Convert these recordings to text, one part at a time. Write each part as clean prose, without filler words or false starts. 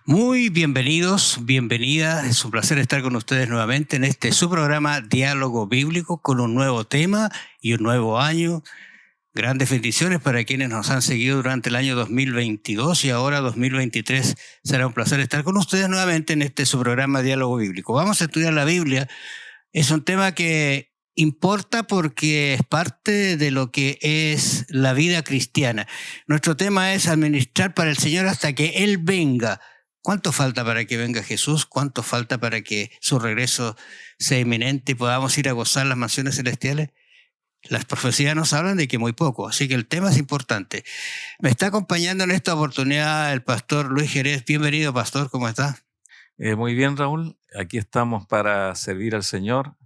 Muy bienvenidos, bienvenidas. Es un placer estar con ustedes nuevamente en este su programa Diálogo Bíblico con un nuevo tema y un nuevo año. Grandes bendiciones para quienes nos han seguido durante el año 2022 y ahora 2023. Será un placer estar con ustedes nuevamente en este su programa Diálogo Bíblico. Vamos a estudiar la Biblia. Es un tema que importa porque es parte de lo que es la vida cristiana. Nuestro tema es administrar para el Señor hasta que Él venga. ¿Cuánto falta para que venga Jesús? ¿Cuánto falta para que su regreso sea inminente y podamos ir a gozar las mansiones celestiales? Las profecías nos hablan de que muy poco, así que el tema es importante. Me está acompañando en esta oportunidad el pastor Luis Jerez. Bienvenido, pastor, ¿cómo está? Muy bien, Raúl. Aquí estamos para servir al Señor,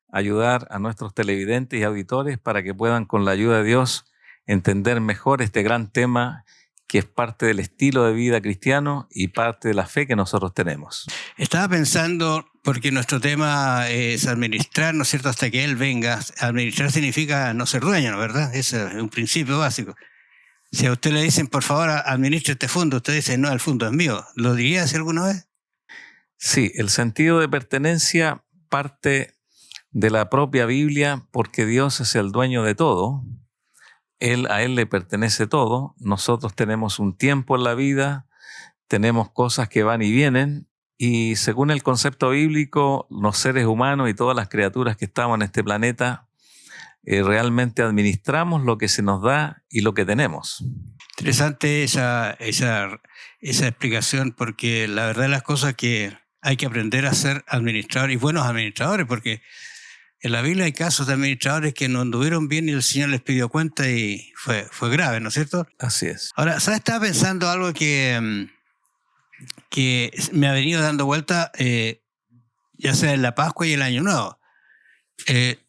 ayudar a nuestros televidentes y auditores para que puedan, con la ayuda de Dios, entender mejor este gran tema que es parte del estilo de vida cristiano y parte de la fe que nosotros tenemos. Estaba pensando, porque nuestro tema es administrar, ¿no es cierto?, hasta que Él venga. Administrar significa no ser dueño, ¿no? ¿Verdad? Ese es un principio básico. Si a usted le dicen, por favor, administre este fondo, usted dice, no, el fondo es mío. ¿Lo diría así alguna vez? Sí, el sentido de pertenencia parte de la propia Biblia porque Dios es el dueño de todo. A Él le pertenece todo. Nosotros tenemos un tiempo en la vida, tenemos cosas que van y vienen, y según el concepto bíblico, los seres humanos y todas las criaturas que estamos en este planeta, realmente administramos lo que se nos da y lo que tenemos. Interesante esa explicación, porque la verdad de las cosas que hay que aprender a ser administradores y buenos administradores, porque en la Biblia hay casos de administradores que no anduvieron bien y el Señor les pidió cuenta y fue grave, ¿no es cierto? Así es. Ahora, ¿sabes? Estaba pensando algo que me ha venido dando vuelta, ya sea en la Pascua y el Año Nuevo.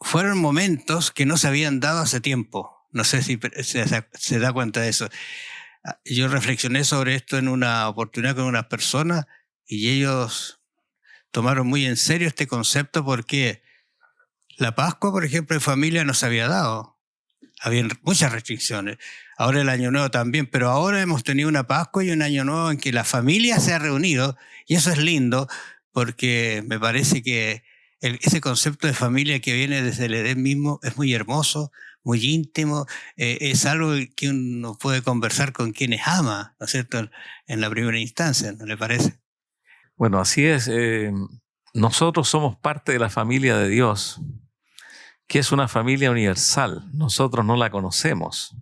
Fueron momentos que no se habían dado hace tiempo. No sé si se da cuenta de eso. Yo reflexioné sobre esto en una oportunidad con unas personas y ellos tomaron muy en serio este concepto porque la Pascua, por ejemplo, en familia no se había dado. Había muchas restricciones. Ahora el Año Nuevo también, pero ahora hemos tenido una Pascua y un Año Nuevo en que la familia se ha reunido, y eso es lindo porque me parece que ese concepto de familia que viene desde el Edén mismo es muy hermoso, muy íntimo, es algo que uno puede conversar con quienes ama, ¿no es cierto?, en la primera instancia, ¿no le parece? Bueno, así es. Nosotros somos parte de la familia de Dios, que es una familia universal. Nosotros no la conocemos,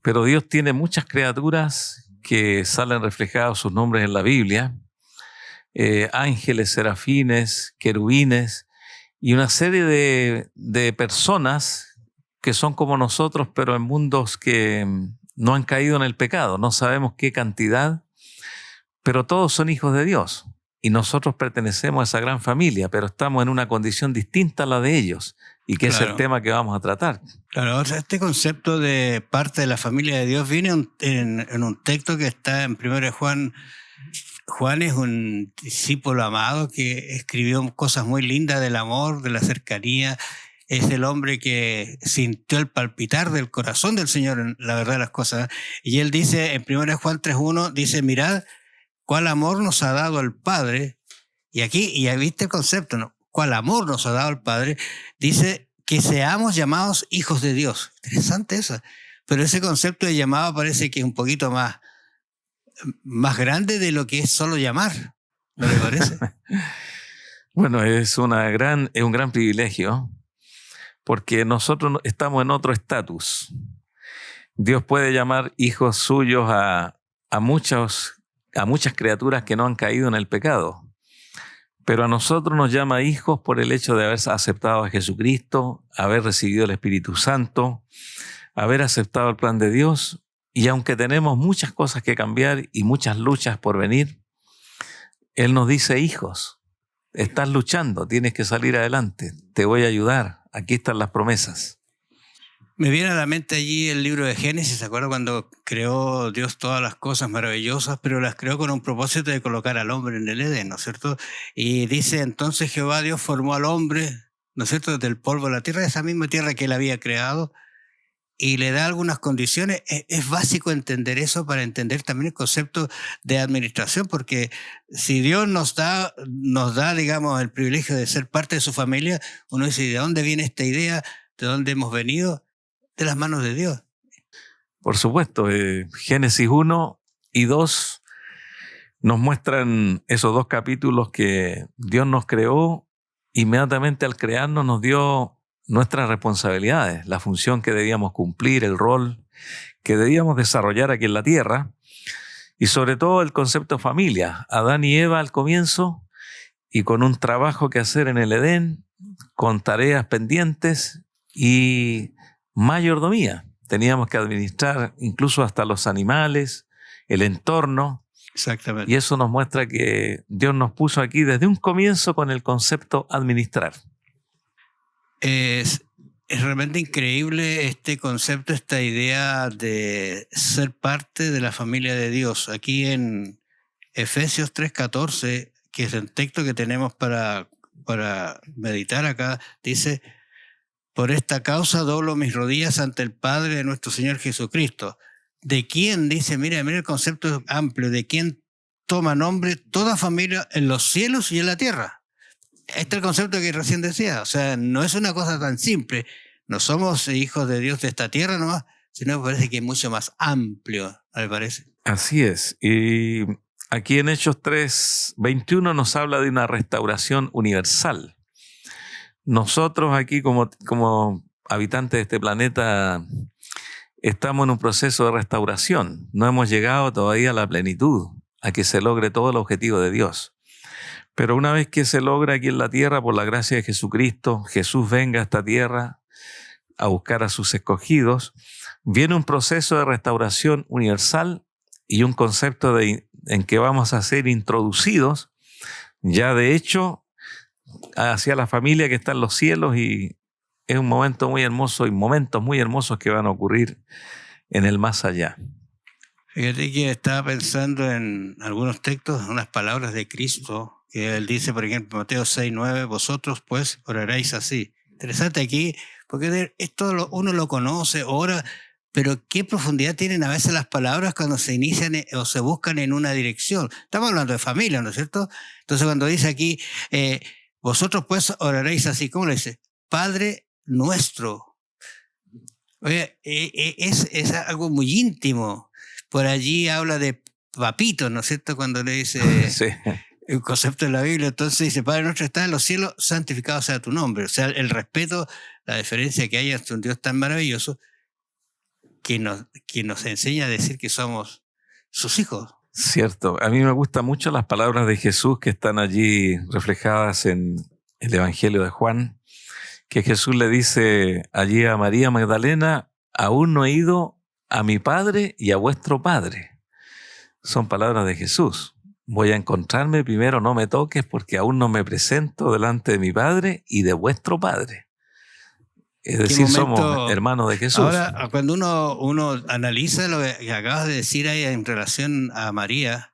pero Dios tiene muchas criaturas que salen reflejados sus nombres en la Biblia, ángeles, serafines, querubines y una serie de personas que son como nosotros, pero en mundos que no han caído en el pecado. No sabemos qué cantidad, pero todos son hijos de Dios y nosotros pertenecemos a esa gran familia, pero estamos en una condición distinta a la de ellos. Y que claro, es el tema que vamos a tratar. Claro, o sea, este concepto de parte de la familia de Dios viene en un texto que está en 1 Juan. Juan es un discípulo amado que escribió cosas muy lindas del amor, de la cercanía. Es el hombre que sintió el palpitar del corazón del Señor, en la verdad de las cosas. Y él dice, en 1 Juan 3:1, dice, mirad cuál amor nos ha dado el Padre. Y aquí, ya viste el concepto, ¿no? Cuál amor nos ha dado el Padre, dice que seamos llamados hijos de Dios. Interesante eso. Pero ese concepto de llamado parece que es un poquito más grande de lo que es solo llamar. ¿No le parece? Bueno, es un gran privilegio porque nosotros estamos en otro estatus. Dios puede llamar hijos suyos a muchas criaturas que no han caído en el pecado. Pero a nosotros nos llama hijos por el hecho de haber aceptado a Jesucristo, haber recibido el Espíritu Santo, haber aceptado el plan de Dios y aunque tenemos muchas cosas que cambiar y muchas luchas por venir, Él nos dice: hijos, estás luchando, tienes que salir adelante, te voy a ayudar, aquí están las promesas. Me viene a la mente allí el libro de Génesis, ¿se acuerda cuando creó Dios todas las cosas maravillosas, pero las creó con un propósito de colocar al hombre en el Edén, ¿no es cierto? Y dice, entonces Jehová Dios formó al hombre, ¿no es cierto?, del polvo de la tierra, esa misma tierra que él había creado, y le da algunas condiciones. Es básico entender eso para entender también el concepto de administración, porque si Dios nos da, digamos, el privilegio de ser parte de su familia, uno dice, ¿de dónde viene esta idea? ¿De dónde hemos venido? De las manos de Dios. Por supuesto, Génesis 1 y 2 nos muestran esos dos capítulos que Dios nos creó. Inmediatamente al crearnos nos dio nuestras responsabilidades, la función que debíamos cumplir, el rol que debíamos desarrollar aquí en la tierra, y sobre todo el concepto familia. Adán y Eva al comienzo, y con un trabajo que hacer en el Edén, con tareas pendientes y mayordomía. Teníamos que administrar incluso hasta los animales, el entorno. Exactamente. Y eso nos muestra que Dios nos puso aquí desde un comienzo con el concepto administrar. Es realmente increíble este concepto, esta idea de ser parte de la familia de Dios. Aquí en Efesios 3:14, que es el texto que tenemos para meditar acá, dice: por esta causa doblo mis rodillas ante el Padre de nuestro Señor Jesucristo. ¿De quién? Dice, mira el concepto es amplio, de quién toma nombre toda familia en los cielos y en la tierra. Este es el concepto que recién decía. O sea, no es una cosa tan simple. No somos hijos de Dios de esta tierra nomás, sino que parece que es mucho más amplio, me parece. Así es. Y aquí en Hechos 3:21 nos habla de una restauración universal. Nosotros aquí como habitantes de este planeta estamos en un proceso de restauración. No hemos llegado todavía a la plenitud, a que se logre todo el objetivo de Dios. Pero una vez que se logra aquí en la tierra, por la gracia de Jesucristo, Jesús venga a esta tierra a buscar a sus escogidos, viene un proceso de restauración universal y un concepto en que vamos a ser introducidos ya de hecho hacia la familia que está en los cielos, y es un momento muy hermoso y momentos muy hermosos que van a ocurrir en el más allá. Fíjate que estaba pensando en algunos textos, unas palabras de Cristo, que él dice, por ejemplo, Mateo 6:9, vosotros pues oraréis así. Interesante aquí, porque esto uno lo conoce, ora, pero qué profundidad tienen a veces las palabras cuando se inician o se buscan en una dirección. Estamos hablando de familia, ¿no es cierto? Entonces cuando dice aquí, vosotros pues oraréis así, ¿cómo le dice? Padre nuestro. Oye, es algo muy íntimo. Por allí habla de papito, ¿no es cierto? Cuando le dice Sí. el concepto de la Biblia, entonces dice, Padre nuestro que estás en los cielos, santificado sea tu nombre. O sea, el respeto, la diferencia que hay entre un Dios tan maravilloso que nos enseña a decir que somos sus hijos. Cierto. A mí me gustan mucho las palabras de Jesús que están allí reflejadas en el Evangelio de Juan, que Jesús le dice allí a María Magdalena: aún no he ido a mi Padre y a vuestro Padre. Son palabras de Jesús. Voy a encontrarme primero, no me toques, porque aún no me presento delante de mi Padre y de vuestro Padre. Es decir, somos hermanos de Jesús. Ahora, cuando uno analiza lo que acabas de decir ahí en relación a María,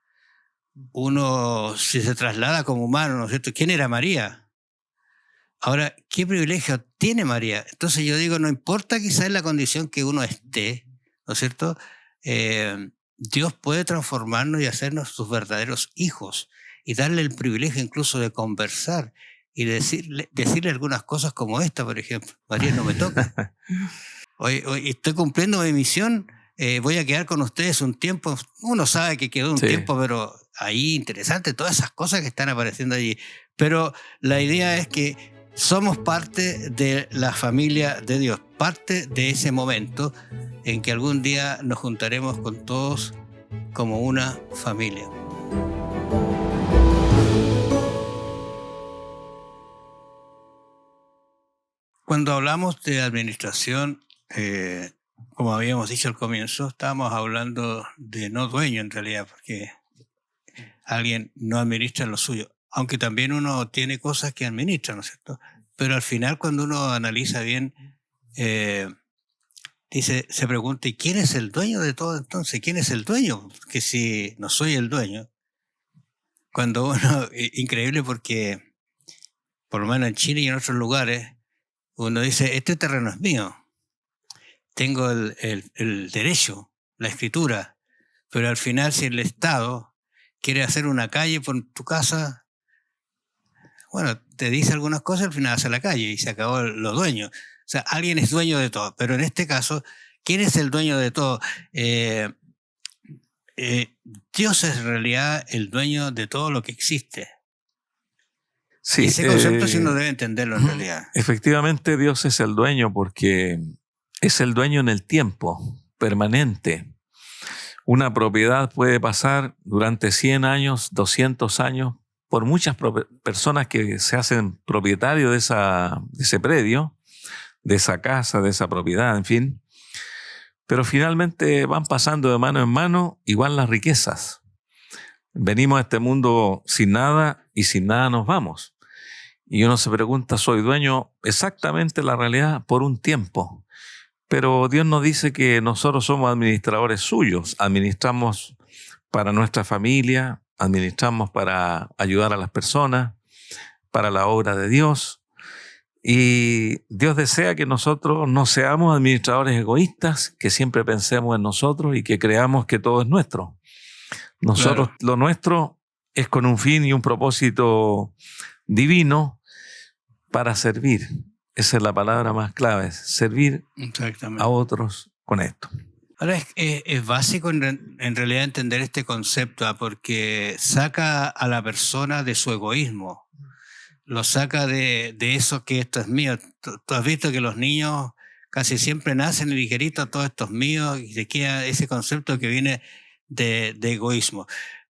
uno si se traslada como humano, ¿no es cierto? ¿Quién era María? Ahora, ¿qué privilegio tiene María? Entonces yo digo, no importa quizás la condición que uno esté, ¿no es cierto? Dios puede transformarnos y hacernos sus verdaderos hijos y darle el privilegio incluso de conversar y decirle algunas cosas como esta, por ejemplo. María, no me toca. Hoy estoy cumpliendo mi misión, voy a quedar con ustedes un tiempo. Uno sabe que quedó un tiempo, pero ahí interesante todas esas cosas que están apareciendo allí. Pero la idea es que somos parte de la familia de Dios, parte de ese momento en que algún día nos juntaremos con todos como una familia. Cuando hablamos de administración, como habíamos dicho al comienzo, estábamos hablando de no dueño en realidad, porque alguien no administra lo suyo, aunque también uno tiene cosas que administra, ¿no es cierto? Pero al final, cuando uno analiza bien, se pregunta, ¿y quién es el dueño de todo entonces? ¿Quién es el dueño? Que si no soy el dueño, cuando uno, increíble porque, por lo menos en Chile y en otros lugares, uno dice, este terreno es mío, tengo el derecho, la escritura, pero al final si el Estado quiere hacer una calle por tu casa, bueno, te dice algunas cosas, al final hace la calle y se acabó los dueños. O sea, alguien es dueño de todo, pero en este caso, ¿quién es el dueño de todo? Dios es en realidad el dueño de todo lo que existe. Sí, y ese concepto sí uno debe entenderlo en realidad. Efectivamente, Dios es el dueño porque es el dueño en el tiempo, permanente. Una propiedad puede pasar durante 100 años, 200 años, por muchas personas que se hacen propietarios de ese predio, de esa casa, de esa propiedad, en fin. Pero finalmente van pasando de mano en mano, igual las riquezas. Venimos a este mundo sin nada y sin nada nos vamos. Y uno se pregunta, ¿soy dueño exactamente de la realidad por un tiempo? Pero Dios nos dice que nosotros somos administradores suyos. Administramos para nuestra familia, administramos para ayudar a las personas, para la obra de Dios. Y Dios desea que nosotros no seamos administradores egoístas, que siempre pensemos en nosotros y que creamos que todo es nuestro. Nosotros, claro, lo nuestro es con un fin y un propósito divino para servir. Esa es la palabra más clave, servir a otros con esto. Ahora es básico en realidad entender este concepto, porque saca a la persona de su egoísmo, lo saca de eso que esto es mío. Tú has visto que los niños casi siempre nacen ligeritos, todo esto es mío, y se queda ese concepto que viene de egoísmo.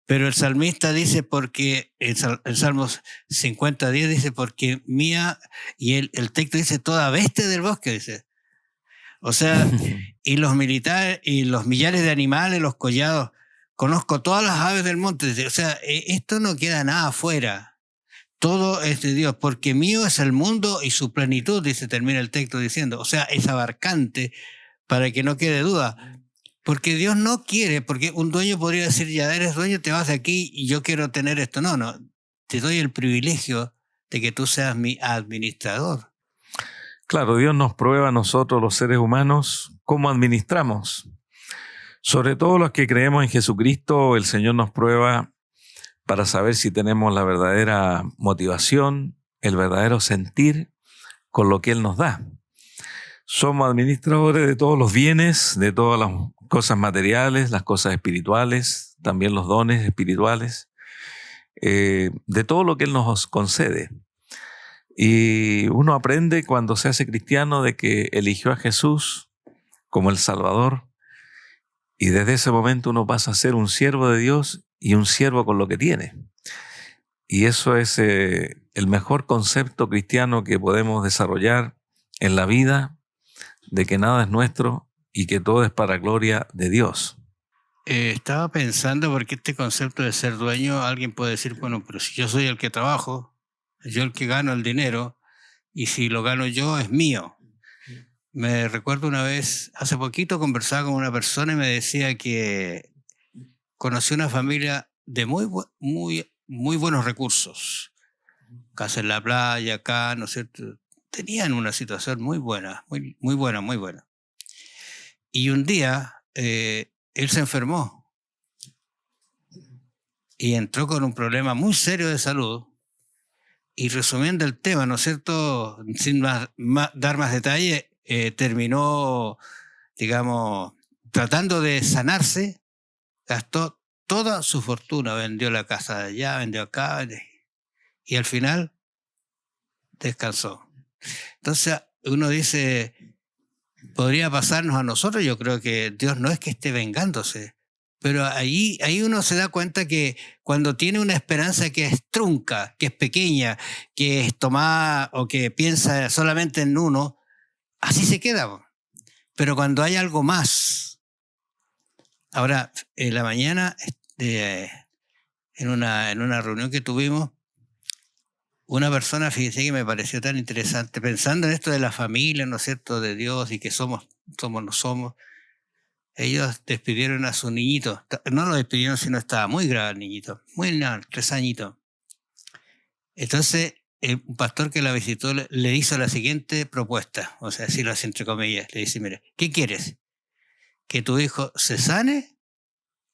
Pero el salmista dice, porque el Salmos 50:10 dice, porque mía, y el texto dice, toda bestia del bosque, dice. O sea, y los militares, y los millares de animales, los collados, conozco todas las aves del monte. Dice, o sea, esto no queda nada afuera. Todo es de Dios, porque mío es el mundo y su plenitud, dice, termina el texto diciendo. O sea, es abarcante, para que no quede duda. Porque Dios no quiere, porque un dueño podría decir, ya eres dueño, te vas de aquí y yo quiero tener esto. No, no, te doy el privilegio de que tú seas mi administrador. Claro, Dios nos prueba a nosotros, los seres humanos, cómo administramos. Sobre todo los que creemos en Jesucristo, el Señor nos prueba para saber si tenemos la verdadera motivación, el verdadero sentir con lo que Él nos da. Somos administradores de todos los bienes, de todas las cosas materiales, las cosas espirituales, también los dones espirituales, de todo lo que Él nos concede. Y uno aprende cuando se hace cristiano de que eligió a Jesús como el Salvador, y desde ese momento uno pasa a ser un siervo de Dios y un siervo con lo que tiene. Y eso es el mejor concepto cristiano que podemos desarrollar en la vida, de que nada es nuestro y que todo es para gloria de Dios. Estaba pensando, porque este concepto de ser dueño, alguien puede decir, bueno, pero si yo soy el que trabajo, yo el que gano el dinero, y si lo gano yo es mío. Me recuerdo una vez, hace poquito conversaba con una persona y me decía que conoció una familia de muy buenos recursos. Casa en la playa, acá, ¿no es cierto? Tenían una situación muy buena, muy buena, muy buena. Y un día él se enfermó y entró con un problema muy serio de salud. Y resumiendo el tema, ¿no es cierto? Sin dar más detalle, terminó, digamos, tratando de sanarse, gastó toda su fortuna, vendió la casa de allá, vendió acá, y al final descansó. Entonces uno dice, podría pasarnos a nosotros. Yo creo que Dios no es que esté vengándose, pero ahí uno se da cuenta que cuando tiene una esperanza que es trunca, que es pequeña, que es tomada o que piensa solamente en uno, así se queda. pero cuando hay algo más. Ahora, en la mañana, en una reunión que tuvimos, una persona, fíjense que me pareció tan interesante, pensando en esto de la familia, ¿no es cierto?, de Dios y que somos, no somos. Ellos despidieron a su niñito. No lo despidieron, sino estaba muy grave el niñito. Muy grave, 3 añitos. Entonces, un pastor que la visitó le hizo la siguiente propuesta. O sea, así lo hace entre comillas. Le dice, mire, ¿qué quieres? ¿Que tu hijo se sane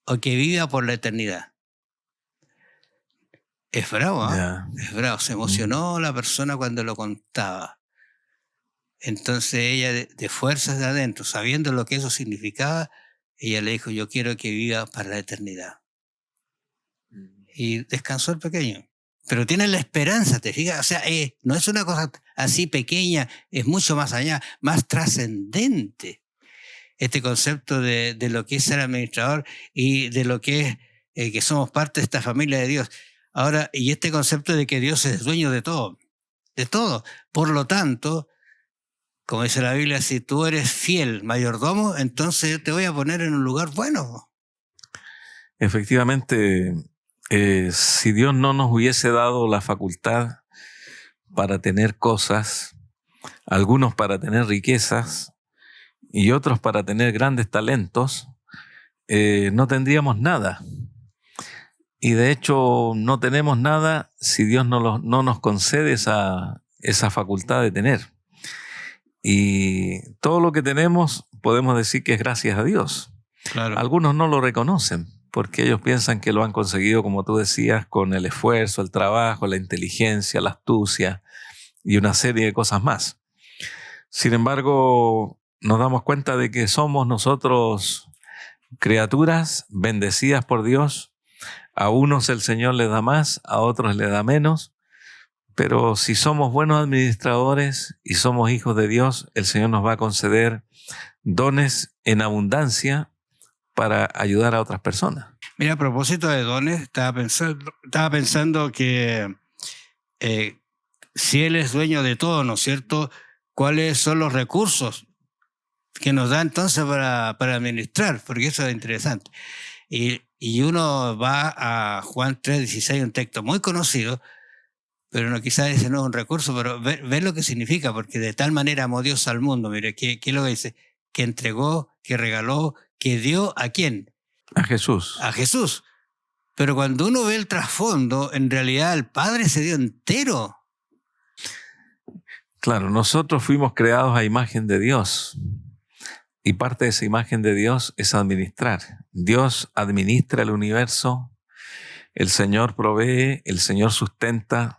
o que viva por la eternidad? Es bravo, ¿eh? Yeah. Es bravo. Se emocionó la persona cuando lo contaba. Entonces ella, de fuerzas de adentro, sabiendo lo que eso significaba, ella le dijo, yo quiero que viva para la eternidad. Y descansó el pequeño. Pero tiene la esperanza, ¿te fijas? O sea, no es una cosa así pequeña, es mucho más allá, más trascendente. Este concepto de lo que es ser administrador y de lo que es que somos parte de esta familia de Dios. Ahora, y este concepto de que Dios es dueño de todo, de todo. Por lo tanto, como dice la Biblia, si tú eres fiel mayordomo, entonces yo te voy a poner en un lugar bueno. Efectivamente, si Dios no nos hubiese dado la facultad para tener cosas, algunos para tener riquezas y otros para tener grandes talentos, no tendríamos nada. Y de hecho no tenemos nada si Dios no nos concede esa facultad de tener. Y todo lo que tenemos podemos decir que es gracias a Dios. Claro. Algunos no lo reconocen porque ellos piensan que lo han conseguido, como tú decías, con el esfuerzo, el trabajo, la inteligencia, la astucia y una serie de cosas más. Sin embargo, nos damos cuenta de que somos nosotros criaturas bendecidas por Dios. A unos el Señor les da más, a otros les da menos. Pero si somos buenos administradores y somos hijos de Dios, el Señor nos va a conceder dones en abundancia para ayudar a otras personas. Mira, a propósito de dones, estaba pensando que si Él es dueño de todo, ¿no es cierto?, ¿cuáles son los recursos que nos da entonces para administrar? Porque eso es interesante. Y uno va a Juan 3:16, un texto muy conocido, pero no, quizás ese no es un recurso, pero ver lo que significa, porque de tal manera amó Dios al mundo. Mire, ¿qué es lo que dice? Que entregó, que regaló, que dio ¿a quién? A Jesús. A Jesús. Pero cuando uno ve el trasfondo, en realidad el Padre se dio entero. Claro, nosotros fuimos creados a imagen de Dios. Y parte de esa imagen de Dios es administrar. Dios administra el universo, el Señor provee, el Señor sustenta.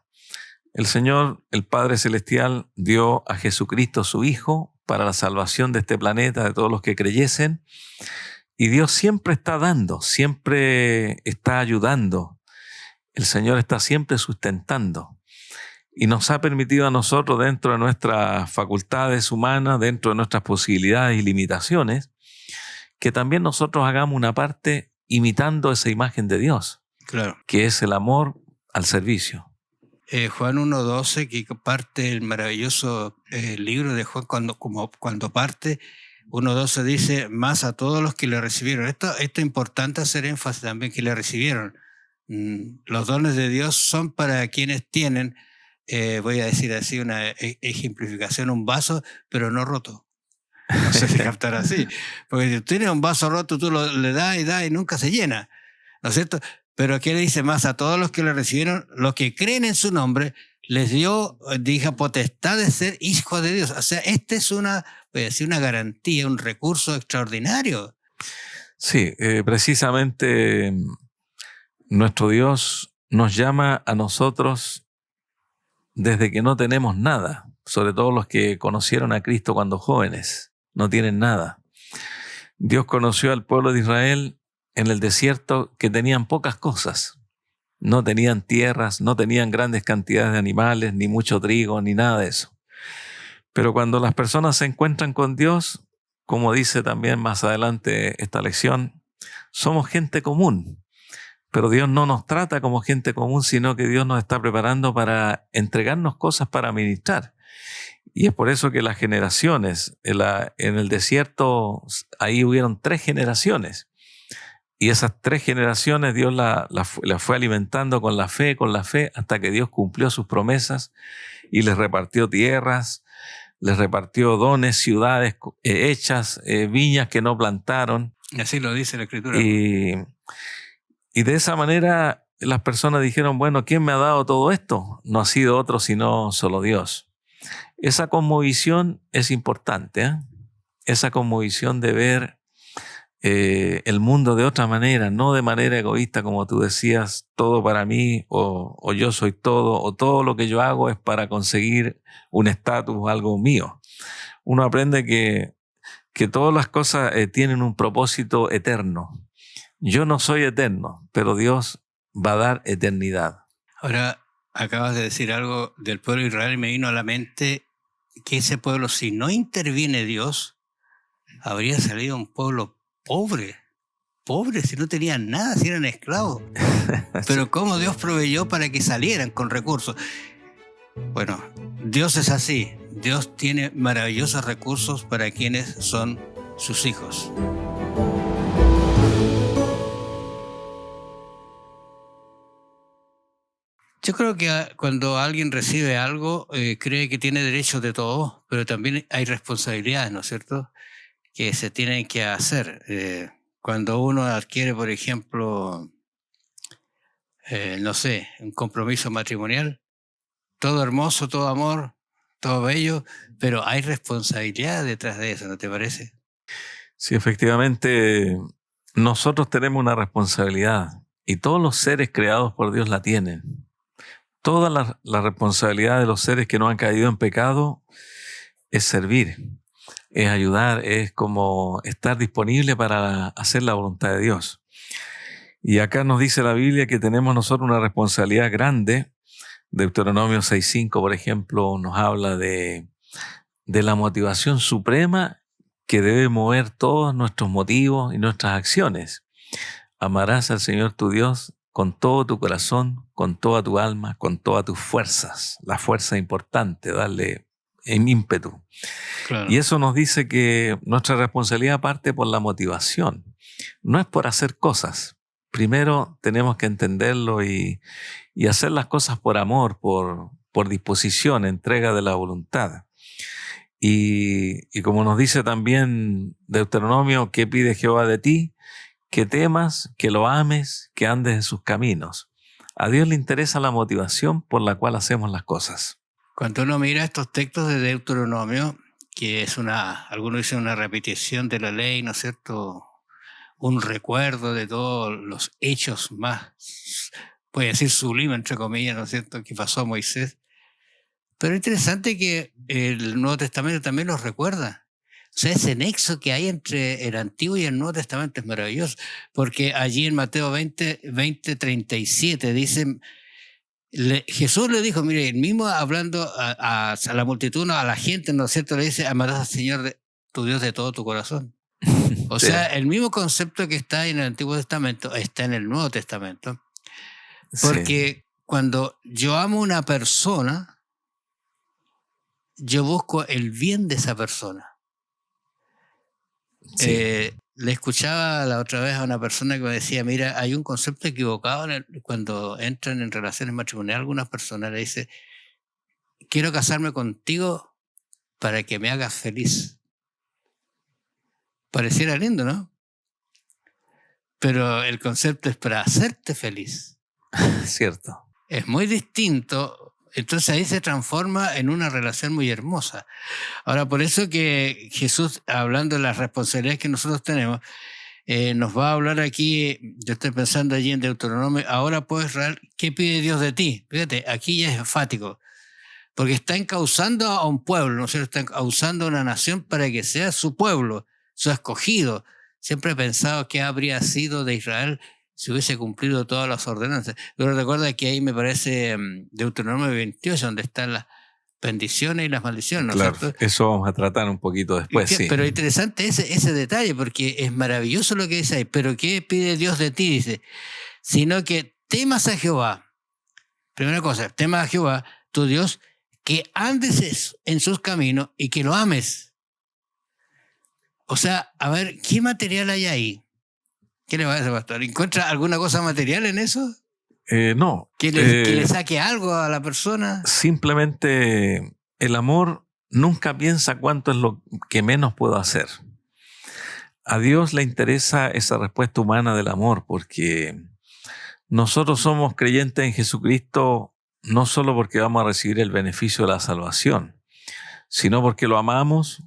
El Señor, el Padre Celestial, dio a Jesucristo su Hijo para la salvación de este planeta, de todos los que creyesen. Y Dios siempre está dando, siempre está ayudando. El Señor está siempre sustentando. Y nos ha permitido a nosotros, dentro de nuestras facultades humanas, dentro de nuestras posibilidades y limitaciones, que también nosotros hagamos una parte imitando esa imagen de Dios, claro, que es el amor al servicio. Juan 1:12, que parte el maravilloso libro de Juan, cuando parte, 1:12 dice, más a todos los que le recibieron. Esto es importante hacer énfasis también, que le recibieron. Los dones de Dios son para quienes tienen, voy a decir así, una ejemplificación, un vaso, pero no roto. No sé si captar así. Porque si tú tienes un vaso roto, tú le das y nunca se llena. ¿No es cierto? Pero aquí le dice más a todos los que le recibieron, los que creen en su nombre, les dio, dije, potestad de ser hijos de Dios. O sea, esta es una garantía, un recurso extraordinario. Sí, precisamente nuestro Dios nos llama a nosotros desde que no tenemos nada, sobre todo los que conocieron a Cristo cuando jóvenes, no tienen nada. Dios conoció al pueblo de Israel en el desierto, que tenían pocas cosas. No tenían tierras, no tenían grandes cantidades de animales, ni mucho trigo, ni nada de eso. Pero cuando las personas se encuentran con Dios, como dice también más adelante esta lección, somos gente común. Pero Dios no nos trata como gente común, sino que Dios nos está preparando para entregarnos cosas para ministrar. Y es por eso que las generaciones, en el desierto, ahí hubieron 3 generaciones. Y esas 3 generaciones Dios la fue alimentando con la fe, hasta que Dios cumplió sus promesas y les repartió tierras, les repartió dones, ciudades hechas, viñas que no plantaron. Y así lo dice la Escritura. Y de esa manera las personas dijeron, bueno, ¿quién me ha dado todo esto? No ha sido otro sino solo Dios. Esa cosmovisión es importante, ¿eh? Esa cosmovisión de ver el mundo de otra manera, no de manera egoísta, como tú decías, todo para mí, o yo soy todo, o todo lo que yo hago es para conseguir un estatus o algo mío. Uno aprende que todas las cosas tienen un propósito eterno. Yo no soy eterno, pero Dios va a dar eternidad. Ahora, acabas de decir algo del pueblo de Israel y me vino a la mente que ese pueblo, si no interviene Dios, habría salido un pueblo pobre, si no tenían nada, si eran esclavos. Pero cómo Dios proveyó para que salieran con recursos. Bueno, Dios es así. Dios tiene maravillosos recursos para quienes son sus hijos. Yo creo que cuando alguien recibe algo, cree que tiene derecho de todo, pero también hay responsabilidades, ¿no es cierto?, que se tienen que hacer. Cuando uno adquiere, por ejemplo, no sé, un compromiso matrimonial, todo hermoso, todo amor, todo bello, pero hay responsabilidad detrás de eso, ¿no te parece? Sí, efectivamente, nosotros tenemos una responsabilidad y todos los seres creados por Dios la tienen. Toda la responsabilidad de los seres que no han caído en pecado es servir, es ayudar, es como estar disponible para hacer la voluntad de Dios. Y acá nos dice la Biblia que tenemos nosotros una responsabilidad grande. Deuteronomio 6:5, por ejemplo, nos habla de la motivación suprema que debe mover todos nuestros motivos y nuestras acciones. Amarás al Señor tu Dios con todo tu corazón, con toda tu alma, con todas tus fuerzas. La fuerza es importante, darle ímpetu. Claro. Y eso nos dice que nuestra responsabilidad parte por la motivación. No es por hacer cosas. Primero tenemos que entenderlo y hacer las cosas por amor, por disposición, entrega de la voluntad. Y como nos dice también Deuteronomio, ¿qué pide Jehová de ti? Que temas, que lo ames, que andes en sus caminos. A Dios le interesa la motivación por la cual hacemos las cosas. Cuando uno mira estos textos de Deuteronomio, que es algunos dicen una repetición de la ley, ¿no es cierto?, un recuerdo de todos los hechos más, puede decir sublime, entre comillas, ¿no es cierto?, que pasó a Moisés. Pero es interesante que el Nuevo Testamento también los recuerda. O sea, ese nexo que hay entre el Antiguo y el Nuevo Testamento es maravilloso, porque allí en Mateo 20:37 dice, Jesús le dijo, mire, el mismo hablando a la multitud, a la gente, ¿no es cierto?, le dice, amarás al Señor tu Dios de todo tu corazón. O Sí. sea, el mismo concepto que está en el Antiguo Testamento está en el Nuevo Testamento. Porque cuando yo amo a una persona, yo busco el bien de esa persona. Sí. Le escuchaba la otra vez a una persona que me decía, mira, hay un concepto equivocado cuando entran en relaciones matrimoniales. Algunas personas le dicen, quiero casarme contigo para que me hagas feliz. Pareciera lindo, ¿no? Pero el concepto es para hacerte feliz. Cierto. Es muy distinto. Entonces ahí se transforma en una relación muy hermosa. Ahora, por eso que Jesús, hablando de las responsabilidades que nosotros tenemos, nos va a hablar aquí, yo estoy pensando allí en Deuteronomio, ahora pues Israel, ¿qué pide Dios de ti? Fíjate, aquí ya es enfático, porque está encauzando a un pueblo, ¿no es cierto? Está encauzando a una nación para que sea su pueblo, su escogido. Siempre he pensado que habría sido de Israel si hubiese cumplido todas las ordenanzas. Pero recuerda que ahí me parece Deuteronomio 28, donde están las bendiciones y las maldiciones, ¿no es Claro, cierto? eso vamos a tratar un poquito después, sí. Pero interesante ese detalle, porque es maravilloso lo que dice ahí. Pero ¿qué pide Dios de ti? Dice, sino que temas a Jehová. Primera cosa, temas a Jehová, tu Dios, que andes en sus caminos y que lo ames. O sea, a ver, ¿qué material hay ahí? ¿Qué le parece, pastor? ¿Encuentra alguna cosa material en eso? No. ¿Que le saque algo a la persona? Simplemente el amor nunca piensa cuánto es lo que menos puedo hacer. A Dios le interesa esa respuesta humana del amor, porque nosotros somos creyentes en Jesucristo no solo porque vamos a recibir el beneficio de la salvación, sino porque lo amamos,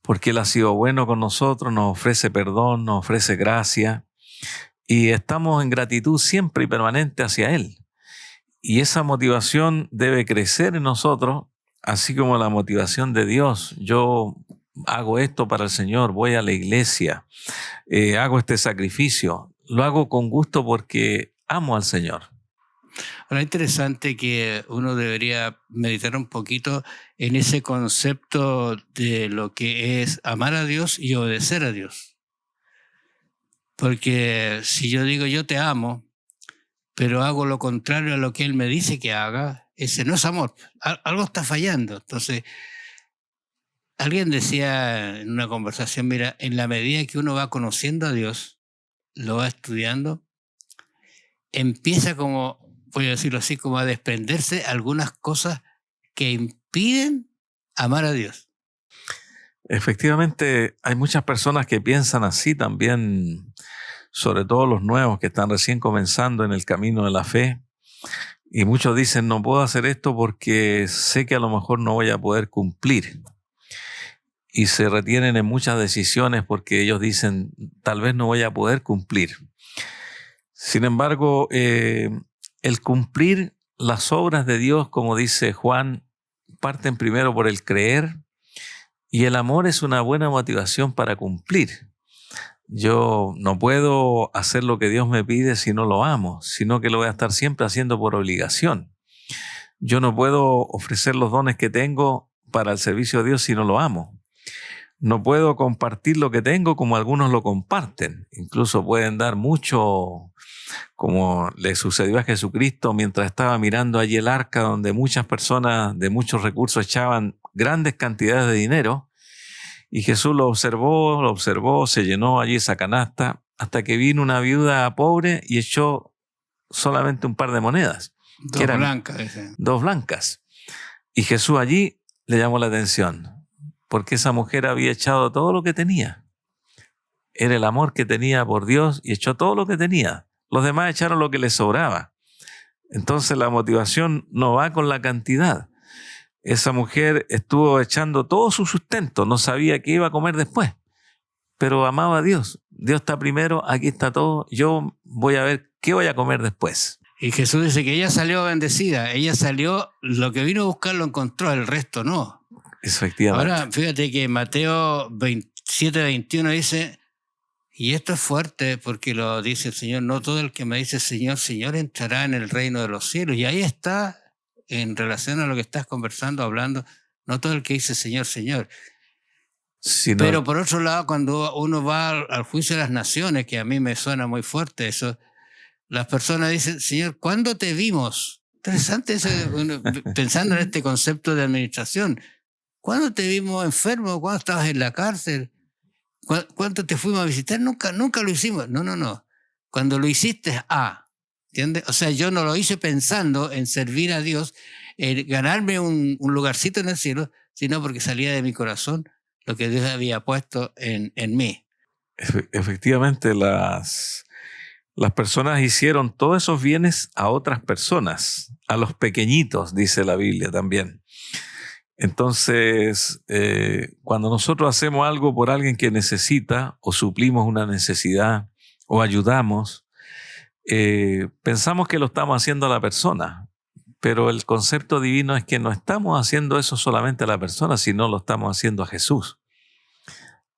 porque Él ha sido bueno con nosotros, nos ofrece perdón, nos ofrece gracia, y estamos en gratitud siempre y permanente hacia Él. Y esa motivación debe crecer en nosotros, así como la motivación de Dios. Yo hago esto para el Señor, voy a la iglesia, hago este sacrificio, lo hago con gusto porque amo al Señor. Ahora, es interesante que uno debería meditar un poquito en ese concepto de lo que es amar a Dios y obedecer a Dios. Porque si yo digo yo te amo, pero hago lo contrario a lo que Él me dice que haga, ese no es amor. Algo está fallando. Entonces, alguien decía en una conversación, mira, en la medida que uno va conociendo a Dios, lo va estudiando, empieza como, voy a decirlo así, como a desprenderse algunas cosas que impiden amar a Dios. Efectivamente, hay muchas personas que piensan así también, sobre todo los nuevos que están recién comenzando en el camino de la fe. Y muchos dicen, no puedo hacer esto porque sé que a lo mejor no voy a poder cumplir. Y se retienen en muchas decisiones porque ellos dicen, tal vez no voy a poder cumplir. Sin embargo, el cumplir las obras de Dios, como dice Juan, parten primero por el creer, y el amor es una buena motivación para cumplir. Yo no puedo hacer lo que Dios me pide si no lo amo, sino que lo voy a estar siempre haciendo por obligación. Yo no puedo ofrecer los dones que tengo para el servicio de Dios si no lo amo. No puedo compartir lo que tengo como algunos lo comparten. Incluso pueden dar mucho, como le sucedió a Jesucristo mientras estaba mirando allí el arca donde muchas personas de muchos recursos echaban grandes cantidades de dinero. Y Jesús lo observó, se llenó allí esa canasta, hasta que vino una viuda pobre y echó solamente un par de monedas. Dos blancas. Y Jesús allí le llamó la atención, porque esa mujer había echado todo lo que tenía. Era el amor que tenía por Dios y echó todo lo que tenía. Los demás echaron lo que les sobraba. Entonces la motivación no va con la cantidad. Esa mujer estuvo echando todo su sustento, no sabía qué iba a comer después, pero amaba a Dios. Dios está primero, aquí está todo, yo voy a ver qué voy a comer después. Y Jesús dice que ella salió bendecida, ella salió, lo que vino a buscar lo encontró, el resto no. Efectivamente. Ahora, fíjate que Mateo 27:21 dice, y esto es fuerte porque lo dice el Señor, no todo el que me dice Señor, Señor entrará en el reino de los cielos. Y ahí está, en relación a lo que estás conversando, hablando, no todo el que dice Señor, Señor. Sino... Pero por otro lado, cuando uno va al juicio de las naciones, que a mí me suena muy fuerte eso, las personas dicen, Señor, ¿cuándo te vimos? Interesante eso, pensando en este concepto de administración. ¿Cuándo te vimos enfermo? ¿Cuándo estabas en la cárcel? ¿Cuánto te fuimos a visitar? Nunca lo hicimos. No. Cuando lo hiciste, ¿entiendes? O sea, yo no lo hice pensando en servir a Dios, en ganarme un lugarcito en el cielo, sino porque salía de mi corazón lo que Dios había puesto en mí. Efectivamente, las personas hicieron todos esos bienes a otras personas, a los pequeñitos, dice la Biblia también. Entonces, cuando nosotros hacemos algo por alguien que necesita, o suplimos una necesidad, o ayudamos, pensamos que lo estamos haciendo a la persona, pero el concepto divino es que no estamos haciendo eso solamente a la persona, sino lo estamos haciendo a Jesús.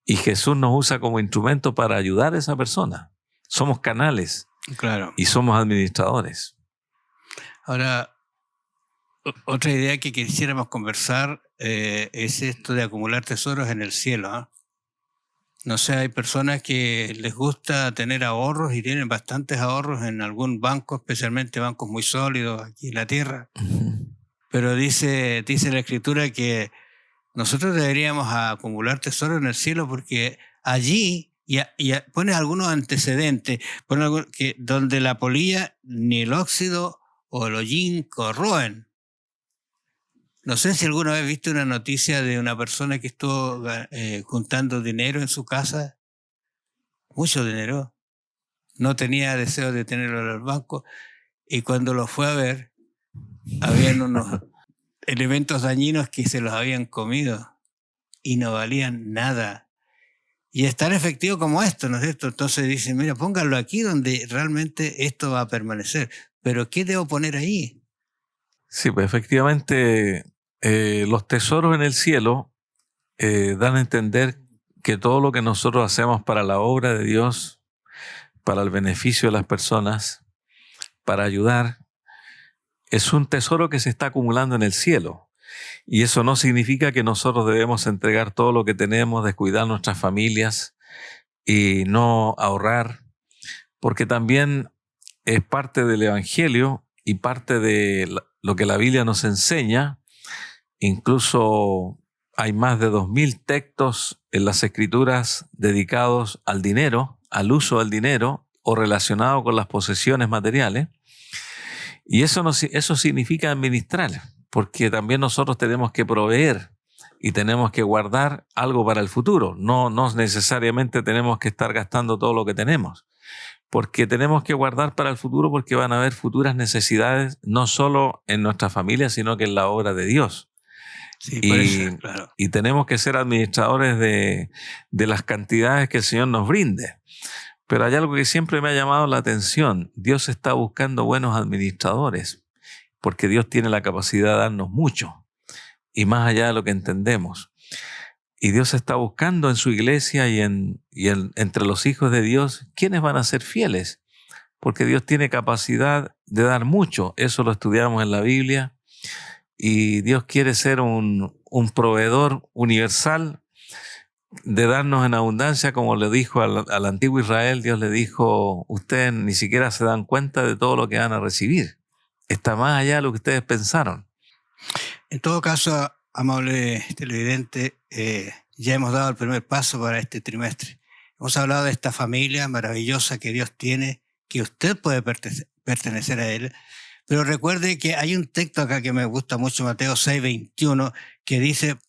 Y Jesús nos usa como instrumento para ayudar a esa persona. Somos canales. Claro. Y somos administradores. Ahora, otra idea que quisiéramos conversar es esto de acumular tesoros en el cielo, ¿eh? No sé, hay personas que les gusta tener ahorros y tienen bastantes ahorros en algún banco, especialmente bancos muy sólidos aquí en la tierra. Uh-huh. Pero dice la Escritura que nosotros deberíamos acumular tesoros en el cielo porque allí, pone algunos antecedentes, que donde la polilla ni el óxido o el hollín corroen. No sé si alguna vez viste una noticia de una persona que estuvo juntando dinero en su casa, mucho dinero, no tenía deseo de tenerlo en el banco, y cuando lo fue a ver, habían unos elementos dañinos que se los habían comido y no valían nada. Y es tan efectivo como esto, ¿no es cierto? Entonces dicen, mira, pónganlo aquí donde realmente esto va a permanecer. Pero ¿qué debo poner ahí? Sí, pues efectivamente los tesoros en el cielo dan a entender que todo lo que nosotros hacemos para la obra de Dios, para el beneficio de las personas, para ayudar, es un tesoro que se está acumulando en el cielo. Y eso no significa que nosotros debemos entregar todo lo que tenemos, descuidar nuestras familias y no ahorrar, porque también es parte del Evangelio y parte de lo que la Biblia nos enseña. Incluso hay más de 2000 textos en las Escrituras dedicados al dinero, al uso del dinero o relacionado con las posesiones materiales. Y eso significa administrar, porque también nosotros tenemos que proveer y tenemos que guardar algo para el futuro. No necesariamente tenemos que estar gastando todo lo que tenemos, porque tenemos que guardar para el futuro porque van a haber futuras necesidades, no solo en nuestra familia, sino que en la obra de Dios. Sí, por eso, claro. Y tenemos que ser administradores de las cantidades que el Señor nos brinde. Pero hay algo que siempre me ha llamado la atención. Dios está buscando buenos administradores, porque Dios tiene la capacidad de darnos mucho, y más allá de lo que entendemos. Y Dios está buscando en su iglesia y entre los hijos de Dios, ¿quiénes van a ser fieles? Porque Dios tiene capacidad de dar mucho. Eso lo estudiamos en la Biblia. Y Dios quiere ser un proveedor universal, de darnos en abundancia, como le dijo al antiguo Israel. Dios le dijo, ustedes ni siquiera se dan cuenta de todo lo que van a recibir. Está más allá de lo que ustedes pensaron. En todo caso, amable televidente, ya hemos dado el primer paso para este trimestre. Hemos hablado de esta familia maravillosa que Dios tiene, que usted puede pertenecer a él. Pero recuerde que hay un texto acá que me gusta mucho, Mateo 6:21, que dice,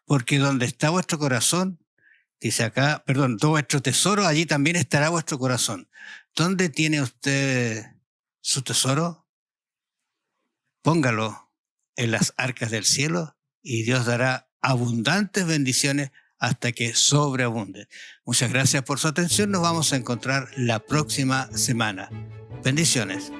porque donde está vuestro corazón, dice acá, perdón, todo vuestro tesoro, allí también estará vuestro corazón. ¿Dónde tiene usted su tesoro? Póngalo en las arcas del cielo y Dios dará abundantes bendiciones hasta que sobreabunde. Muchas gracias por su atención. Nos vamos a encontrar la próxima semana. Bendiciones.